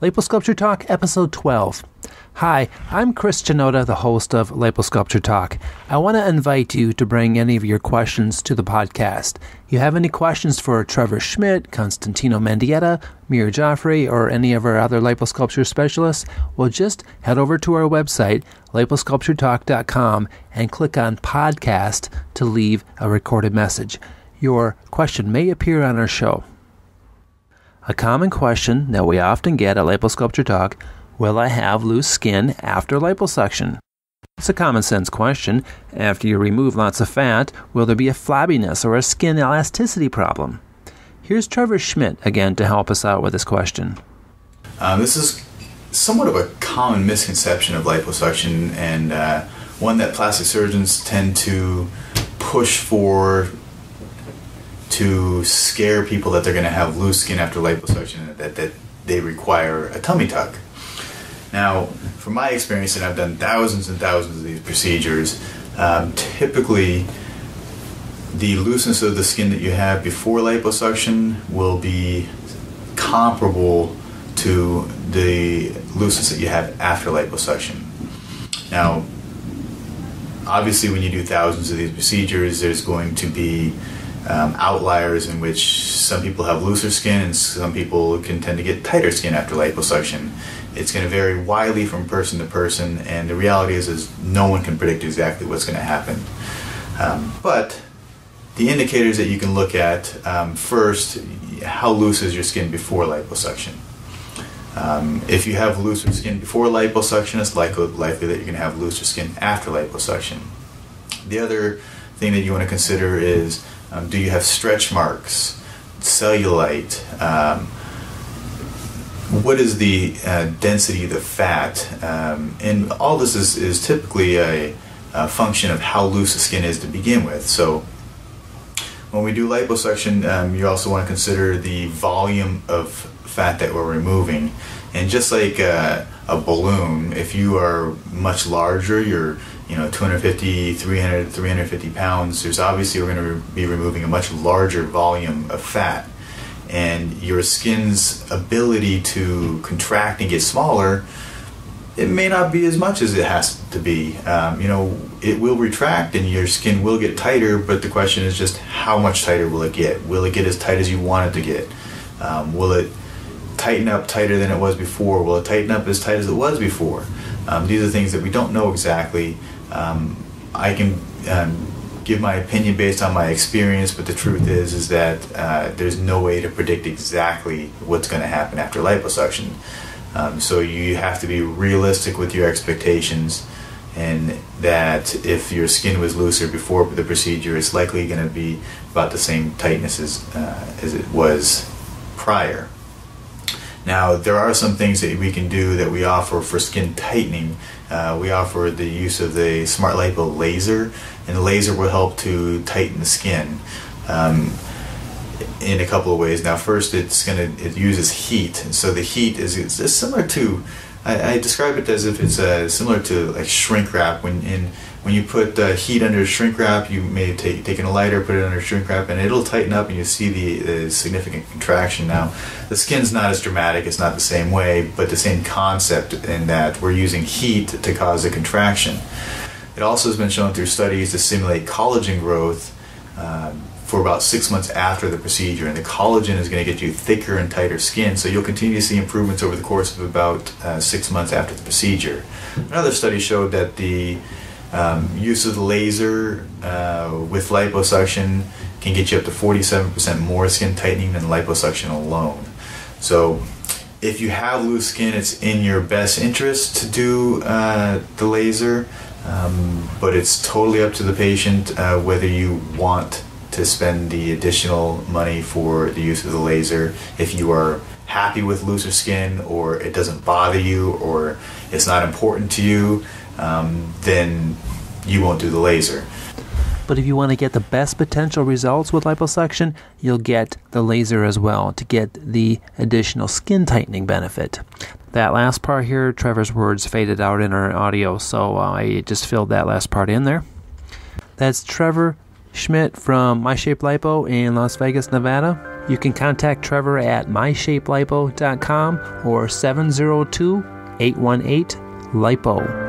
Liposculpture Talk, Episode 12. Hi, I'm Chris Janota, the host of Liposculpture Talk. I want to invite you to bring any of your questions to the podcast. You have any questions for Trevor Schmidt, Constantino Mendieta, Mir Joffrey, or any of our other liposculpture specialists? Well, just head over to our website, liposculpturetalk.com, and click on Podcast to leave a recorded message. Your question may appear on our show. A common question that we often get at Liposculpture Talk: will I have loose skin after liposuction? It's a common sense question. After you remove lots of fat, will there be a flabbiness or a skin elasticity problem? Here's Trevor Schmidt again to help us out with this question. This is somewhat of a common misconception of liposuction, and one that plastic surgeons tend to push for to scare people that they're going to have loose skin after liposuction, that they require a tummy tuck. Now, from my experience, and I've done thousands and thousands of these procedures, typically the looseness of the skin that you have before liposuction will be comparable to the looseness that you have after liposuction. Now, obviously when you do thousands of these procedures, there's going to be outliers in which some people have looser skin and some people can tend to get tighter skin after liposuction. It's going to vary widely from person to person, and the reality is no one can predict exactly what's going to happen. But the indicators that you can look at, first, how loose is your skin before liposuction? If you have looser skin before liposuction, it's likely that you're going to have looser skin after liposuction. The other thing that you want to consider is, do you have stretch marks, cellulite? What is the density of the fat? And all this is typically a function of how loose the skin is to begin with. So when we do liposuction, you also want to consider the volume of fat that we're removing. And just like a balloon, if you are much larger, you're 250, 300, 350 pounds, there's obviously we're going to be removing a much larger volume of fat. And your skin's ability to contract and get smaller, it may not be as much as it has to be. It will retract and your skin will get tighter, but the question is just how much tighter will it get? Will it get as tight as you want it to get? Will it tighten up tighter than it was before? Will it tighten up as tight as it was before? These are things that we don't know exactly. I can give my opinion based on my experience, but the truth is that there's no way to predict exactly what's going to happen after liposuction. So you have to be realistic with your expectations, and that if your skin was looser before the procedure, it's likely going to be about the same tightness as it was prior. Now, there are some things that we can do that we offer for skin tightening. We offer the use of the Smart Lipo laser, and the laser will help to tighten the skin in a couple of ways. Now, first, it uses heat, and so the heat is similar to, I describe it as if it's similar to like shrink wrap. When you put heat under shrink wrap, you may take a lighter, put it under shrink wrap, and it'll tighten up, and you see the significant contraction. Now, the skin's not as dramatic; it's not the same way, but the same concept in that we're using heat to cause a contraction. It also has been shown through studies to stimulate collagen growth for about 6 months after the procedure, and the collagen is going to get you thicker and tighter skin, so you'll continue to see improvements over the course of about 6 months after the procedure. Another study showed that the use of the laser with liposuction can get you up to 47% more skin tightening than liposuction alone. So if you have loose skin, it's in your best interest to do the laser, but it's totally up to the patient whether you want to spend the additional money for the use of the laser. If you are happy with looser skin, or it doesn't bother you, or it's not important to you, then you won't do the laser. But if you want to get the best potential results with liposuction, you'll get the laser as well to get the additional skin tightening benefit. That last part here, Trevor's words faded out in our audio, so I just filled that last part in there. That's Trevor Schmidt from My Shape Lipo in Las Vegas, Nevada. You can contact Trevor at myshapelipo.com or 702-818-LIPO.